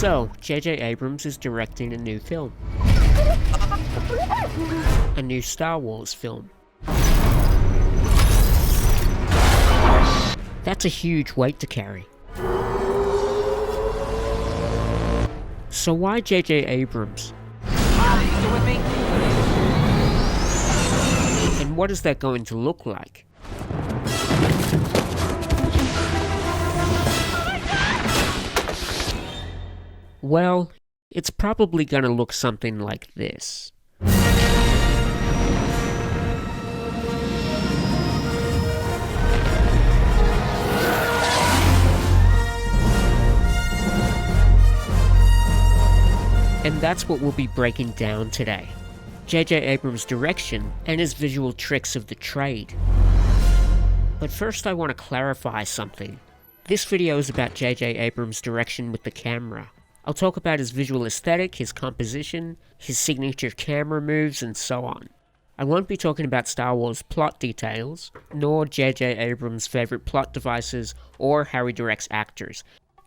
So, J.J. Abrams is directing a new film. A new Star Wars film. That's a huge weight to carry. So why J.J. Abrams? And what is that going to look like? Well, it's probably gonna look something like this. And that's what we'll be breaking down today. J.J. Abrams' direction and his visual tricks of the trade. But first I want to clarify something. This video is about J.J. Abrams' direction with the camera. I'll talk about his visual aesthetic, his composition, his signature camera moves, and so on. I won't be talking about Star Wars plot details, nor J.J. Abrams' favorite plot devices, or how he directs actors.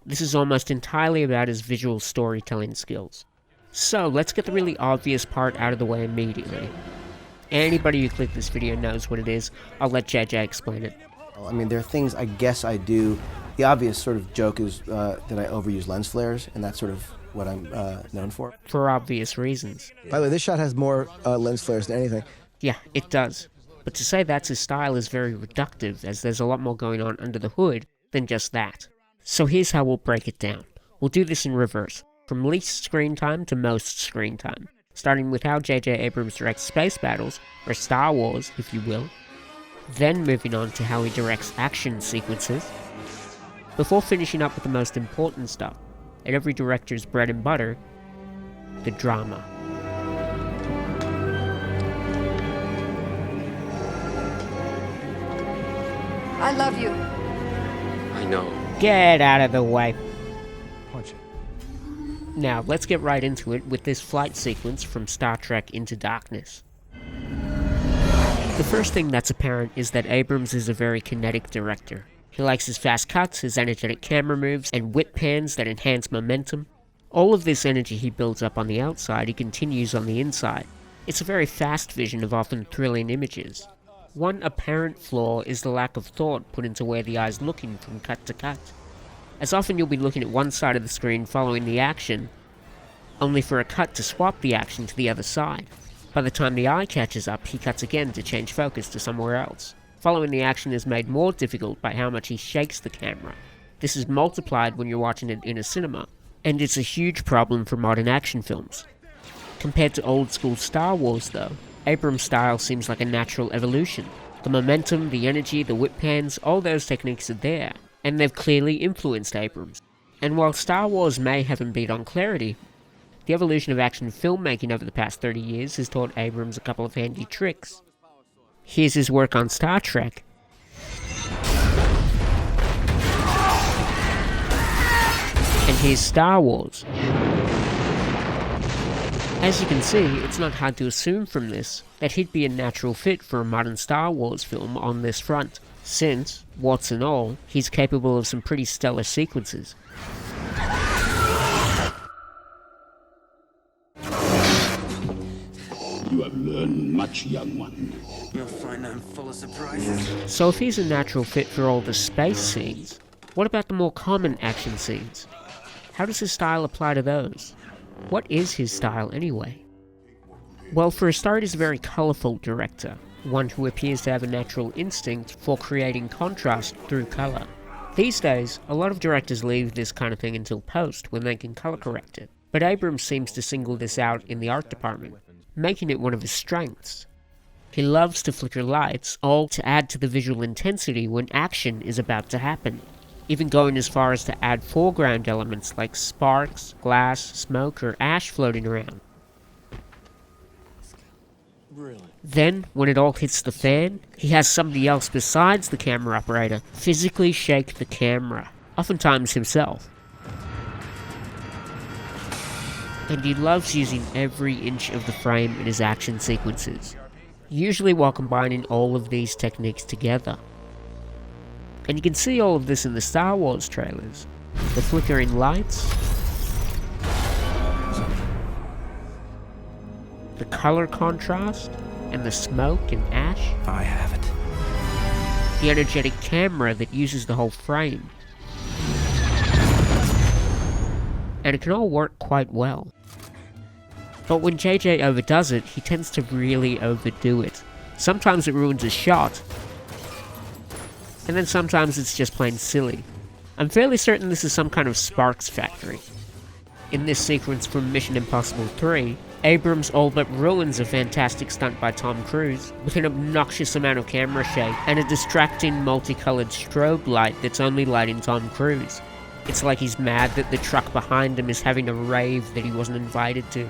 This is almost entirely about his visual storytelling skills. So, let's get the really obvious part out of the way immediately. Anybody who clicked this video knows what it is. I'll let JJ explain it. I mean, there are things I guess I do. The obvious sort of joke is that I overuse lens flares, and that's sort of what I'm known for. For obvious reasons. By the way, this shot has more lens flares than anything. Yeah, it does. But to say that's his style is very reductive, as there's a lot more going on under the hood than just that. So here's how we'll break it down. We'll do this in reverse. From least screen time to most screen time, starting with how J.J. Abrams directs space battles, or Star Wars, if you will, then moving on to how he directs action sequences, before finishing up with the most important stuff, and every director's bread and butter, the drama. I love you. I know. Get out of the way. Punch it. Now, let's get right into it with this flight sequence from Star Trek Into Darkness. The first thing that's apparent is that Abrams is a very kinetic director. He likes his fast cuts, his energetic camera moves, and whip pans that enhance momentum. All of this energy he builds up on the outside, he continues on the inside. It's a very fast vision of often thrilling images. One apparent flaw is the lack of thought put into where the eye's looking from cut to cut. As often you'll be looking at one side of the screen following the action, only for a cut to swap the action to the other side. By the time the eye catches up, he cuts again to change focus to somewhere else. Following the action is made more difficult by how much he shakes the camera. This is multiplied when you're watching it in a cinema, and it's a huge problem for modern action films. Compared to old school Star Wars though, Abrams' style seems like a natural evolution. The momentum, the energy, the whip pans, all those techniques are there, and they've clearly influenced Abrams. And while Star Wars may have him beat on clarity, the evolution of action filmmaking over the past 30 years has taught Abrams a couple of handy tricks. Here's his work on Star Trek. And here's Star Wars. As you can see, it's not hard to assume from this that he'd be a natural fit for a modern Star Wars film on this front, since, warts and all, he's capable of some pretty stellar sequences. You have learned much, young one. You'll find I'm full of surprises. So if he's a natural fit for all the space scenes, what about the more common action scenes? How does his style apply to those? What is his style anyway? Well, for a start, he's a very colourful director, one who appears to have a natural instinct for creating contrast through colour. These days, a lot of directors leave this kind of thing until post, when they can colour correct it. But Abrams seems to single this out in the art department, making it one of his strengths. He loves to flicker lights, all to add to the visual intensity when action is about to happen, even going as far as to add foreground elements like sparks, glass, smoke, or ash floating around. Really? Then, when it all hits the fan, he has somebody else besides the camera operator physically shake the camera, oftentimes himself. And he loves using every inch of the frame in his action sequences, usually while combining all of these techniques together. And you can see all of this in the Star Wars trailers. The flickering lights, color contrast, and the smoke and ash. I have it. The energetic camera that uses the whole frame. And it can all work quite well. But when JJ overdoes it, he tends to really overdo it. Sometimes it ruins a shot, and then sometimes it's just plain silly. I'm fairly certain this is some kind of sparks factory. In this sequence from Mission Impossible 3, Abrams all but ruins a fantastic stunt by Tom Cruise with an obnoxious amount of camera shake and a distracting multicolored strobe light that's only lighting Tom Cruise. It's like he's mad that the truck behind him is having a rave that he wasn't invited to.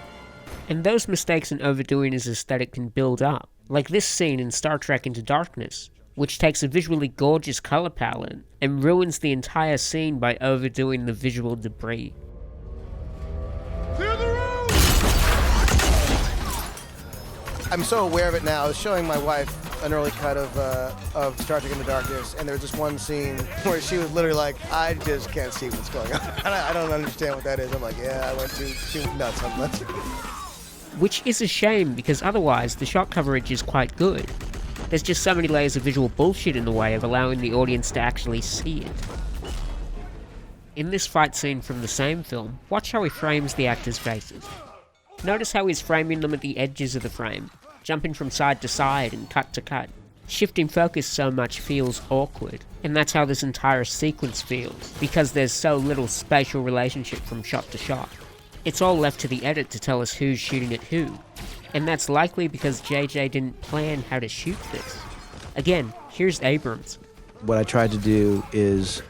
And those mistakes in overdoing his aesthetic can build up, like this scene in Star Trek Into Darkness, which takes a visually gorgeous color palette and ruins the entire scene by overdoing the visual debris. I'm so aware of it now. I was showing my wife an early cut of Star Trek Into Darkness, and there was this one scene where she was literally like, I just can't see what's going on. I don't understand what that is. I'm like, yeah, I went too nuts on that. Which is a shame, because otherwise the shot coverage is quite good. There's just so many layers of visual bullshit in the way of allowing the audience to actually see it. In this fight scene from the same film, watch how he frames the actors' faces. Notice how he's framing them at the edges of the frame, jumping from side to side and cut to cut. Shifting focus so much feels awkward, and that's how this entire sequence feels, because there's so little spatial relationship from shot to shot. It's all left to the edit to tell us who's shooting at who, and that's likely because JJ didn't plan how to shoot this. Again, here's Abrams. What I tried to do is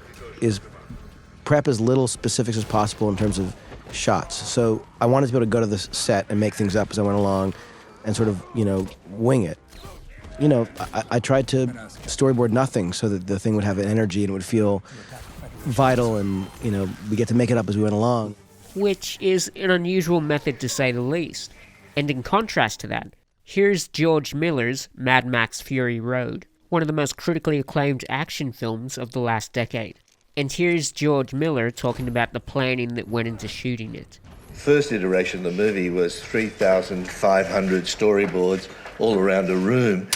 prep as little specifics as possible in terms of shots. So I wanted to be able to go to the set and make things up as I went along and sort of, wing it. I tried to storyboard nothing so that the thing would have an energy and it would feel vital, and, we get to make it up as we went along. Which is an unusual method to say the least. And in contrast to that, here's George Miller's Mad Max Fury Road, one of the most critically acclaimed action films of the last decade. And here's George Miller talking about the planning that went into shooting it. First iteration of the movie was 3,500 storyboards all around a room.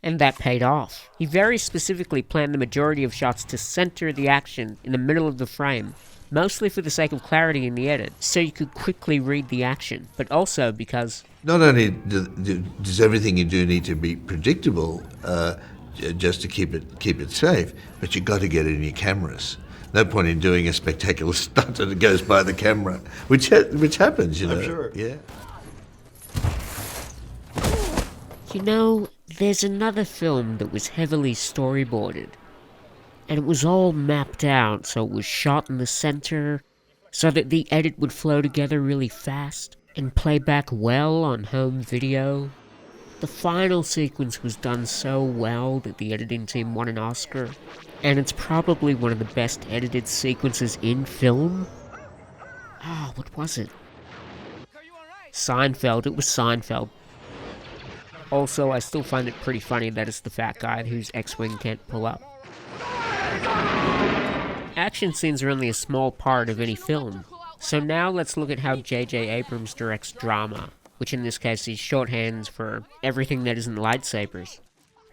And that paid off. He very specifically planned the majority of shots to center the action in the middle of the frame, mostly for the sake of clarity in the edit, so you could quickly read the action, but also because not only does everything you do need to be predictable, just to keep it safe, but you've got to get it in your cameras. No point in doing a spectacular stunt and it goes by the camera, which happens, I'm sure. Yeah. There's another film that was heavily storyboarded, and it was all mapped out so it was shot in the center, so that the edit would flow together really fast and play back well on home video. The final sequence was done so well that the editing team won an Oscar, and it's probably one of the best edited sequences in film. What was it? Seinfeld. It was Seinfeld. Also, I still find it pretty funny that it's the fat guy whose X-Wing can't pull up. Action scenes are only a small part of any film, so now let's look at how J.J. Abrams directs drama, which in this case is shorthand for everything that isn't lightsabers.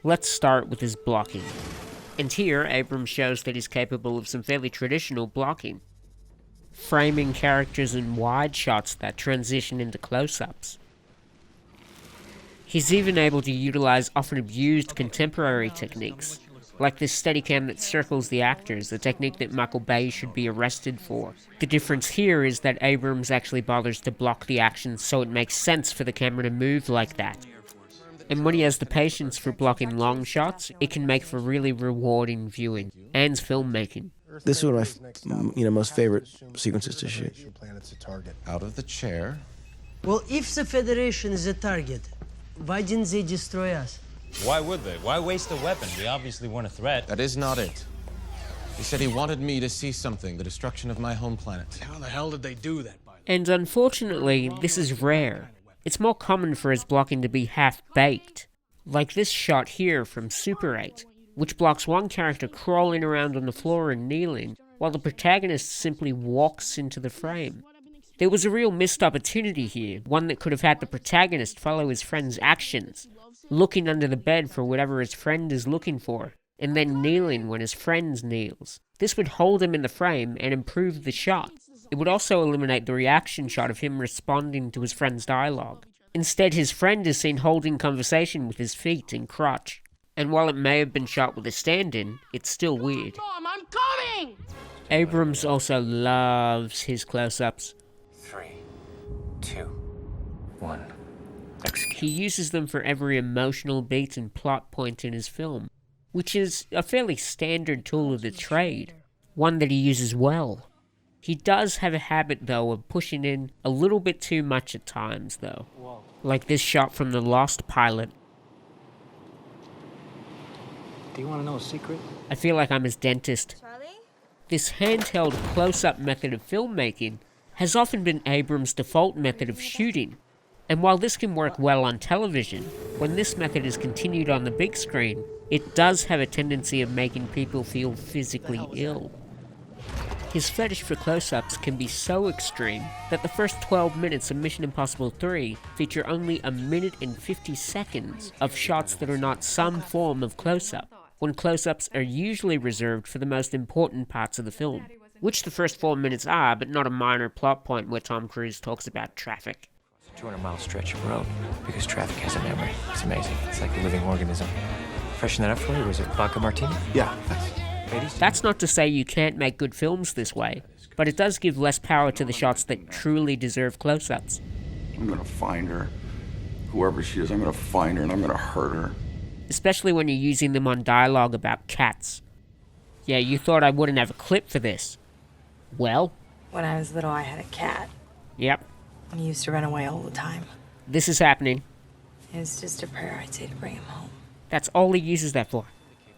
Let's start with his blocking. And here, Abrams shows that he's capable of some fairly traditional blocking, framing characters in wide shots that transition into close-ups. He's even able to utilize often abused contemporary techniques, like this Steadicam that circles the actors, the technique that Michael Bay should be arrested for. The difference here is that Abrams actually bothers to block the action so it makes sense for the camera to move like that. And when he has the patience for blocking long shots, it can make for really rewarding viewing and filmmaking. This is one of my, most favorite sequences to shoot. Out of the chair. Well, if the Federation is a target, why didn't they destroy us? Why would they? Why waste a weapon? We obviously weren't a threat. That is not it. He said he wanted me to see something, the destruction of my home planet. How the hell did they do that? And unfortunately, this is rare. It's more common for his blocking to be half-baked, like this shot here from Super 8, which blocks one character crawling around on the floor and kneeling, while the protagonist simply walks into the frame. There was a real missed opportunity here, one that could have had the protagonist follow his friend's actions, looking under the bed for whatever his friend is looking for, and then kneeling when his friend kneels. This would hold him in the frame and improve the shot. It would also eliminate the reaction shot of him responding to his friend's dialogue. Instead, his friend is seen holding conversation with his feet and crotch. And while it may have been shot with a stand-in, it's still weird. Mom, I'm coming! Abrams also loves his close-ups. 3, 2, 1. Execute. He uses them for every emotional beat and plot point in his film, which is a fairly standard tool of the trade, one that he uses well. He does have a habit, though, of pushing in a little bit too much at times, though. Like this shot from the Lost pilot. Do you want to know a secret? I feel like I'm his dentist. Charlie? This handheld close-up method of filmmaking has often been Abrams' default method of shooting. And while this can work well on television, when this method is continued on the big screen, it does have a tendency of making people feel physically ill. His fetish for close-ups can be so extreme that the first 12 minutes of Mission Impossible 3 feature only 1 minute and 50 seconds of shots that are not some form of close-up, when close-ups are usually reserved for the most important parts of the film, which the first 4 minutes are, but not a minor plot point where Tom Cruise talks about traffic. 200-mile stretch of road, because traffic has a memory. It's amazing. It's like a living organism. Freshen that up for you, or is it vodka martini? Yeah. That's not to say you can't make good films this way, but it does give less power to the shots that truly deserve close-ups. I'm gonna find her. Whoever she is, I'm gonna find her and I'm gonna hurt her. Especially when you're using them on dialogue about cats. Yeah, you thought I wouldn't have a clip for this. Well? When I was little, I had a cat. Yep. He used to run away all the time. This is happening. It was just a prayer I'd say to bring him home. That's all he uses that for.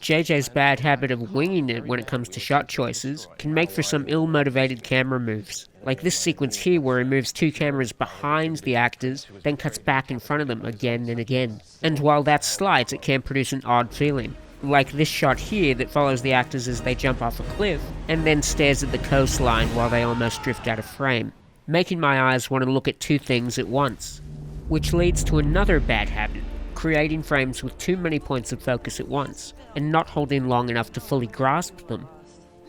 JJ's bad habit of winging it when it comes to shot choices can make for some ill-motivated camera moves. Like this sequence here where he moves 2 cameras behind the actors, then cuts back in front of them again and again. And while that's slight, it can produce an odd feeling. Like this shot here that follows the actors as they jump off a cliff, and then stares at the coastline while they almost drift out of frame, making my eyes want to look at 2 things at once. Which leads to another bad habit, creating frames with too many points of focus at once, and not holding long enough to fully grasp them.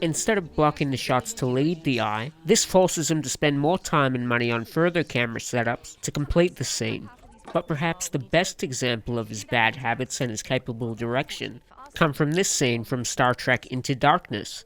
Instead of blocking the shots to lead the eye, this forces him to spend more time and money on further camera setups to complete the scene. But perhaps the best example of his bad habits and his capable direction come from this scene from Star Trek Into Darkness.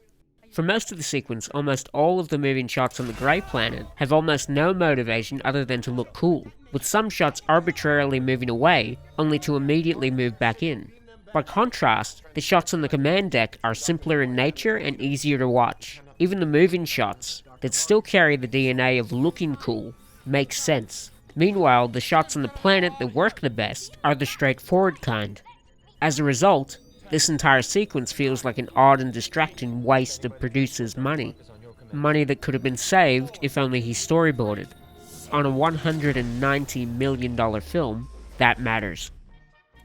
For most of the sequence, almost all of the moving shots on the Grey Planet have almost no motivation other than to look cool, with some shots arbitrarily moving away, only to immediately move back in. By contrast, the shots on the command deck are simpler in nature and easier to watch. Even the moving shots, that still carry the DNA of looking cool, make sense. Meanwhile, the shots on the planet that work the best are the straightforward kind. As a result, this entire sequence feels like an odd and distracting waste of producer's money. Money that could have been saved if only he storyboarded. On a $190 million film, that matters.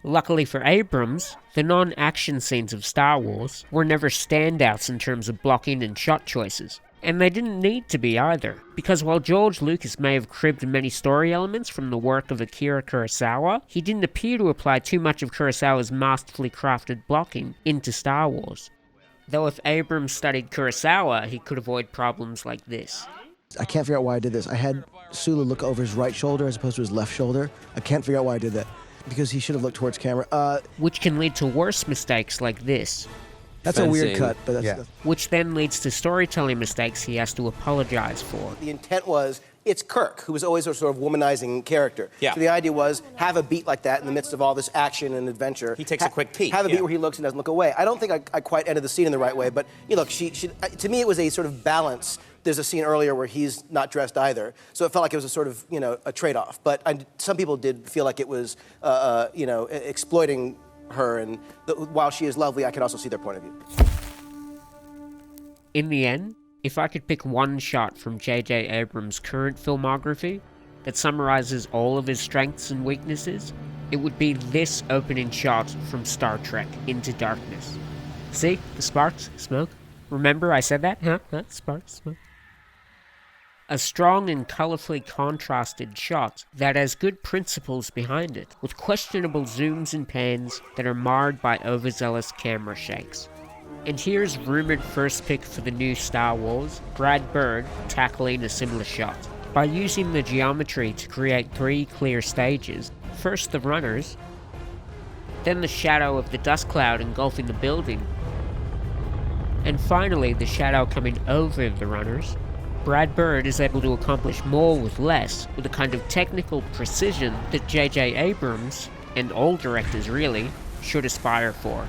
Luckily for Abrams, the non-action scenes of Star Wars were never standouts in terms of blocking and shot choices. And they didn't need to be either, because while George Lucas may have cribbed many story elements from the work of Akira Kurosawa, he didn't appear to apply too much of Kurosawa's masterfully crafted blocking into Star Wars. Though if Abrams studied Kurosawa, he could avoid problems like this. I can't figure out why I did this. I had Sulu look over his right shoulder as opposed to his left shoulder. I can't figure out why I did that, because he should have looked towards camera. Which can lead to worse mistakes like this. That's a weird cut, but that's... Which then leads to storytelling mistakes he has to apologize for. The intent was, it's Kirk, who was always a sort of womanizing character. Yeah. So the idea was, have a beat like that in the midst of all this action and adventure. He takes a quick peek. Have a beat where he looks and doesn't look away. I don't think I quite ended the scene in the right way, but you look, to me it was a sort of balance. There's a scene earlier where he's not dressed either, so it felt like it was a sort of, a trade-off. But some people did feel like it was, exploiting her, and while she is lovely, I can also see their point of view. In the end, if I could pick one shot from J.J. Abrams' current filmography that summarizes all of his strengths and weaknesses, it would be this opening shot from Star Trek Into Darkness. See? The sparks, smoke. Remember I said that? Huh? Sparks, smoke. A strong and colorfully contrasted shot that has good principles behind it, with questionable zooms and pans that are marred by overzealous camera shakes. And here's rumored first pick for the new Star Wars, Brad Bird, tackling a similar shot. By using the geometry to create 3 clear stages, first the runners, then the shadow of the dust cloud engulfing the building, and finally the shadow coming over the runners, Brad Bird is able to accomplish more with less, with a kind of technical precision that J.J. Abrams, and all directors really, should aspire for.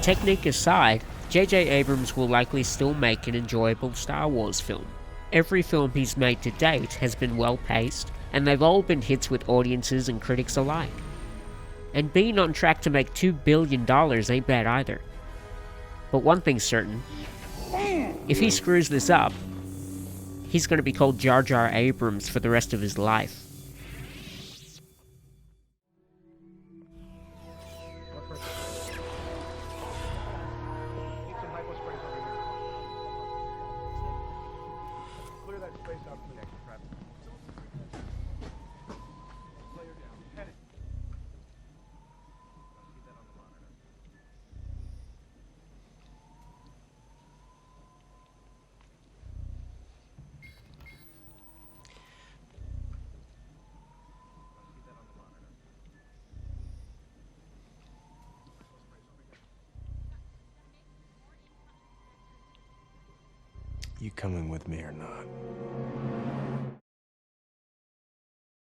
Technique aside, J.J. Abrams will likely still make an enjoyable Star Wars film. Every film he's made to date has been well paced, and they've all been hits with audiences and critics alike. And being on track to make $2 billion ain't bad either. But one thing's certain, if he screws this up, he's going to be called Jar Jar Abrams for the rest of his life. You coming with me or not?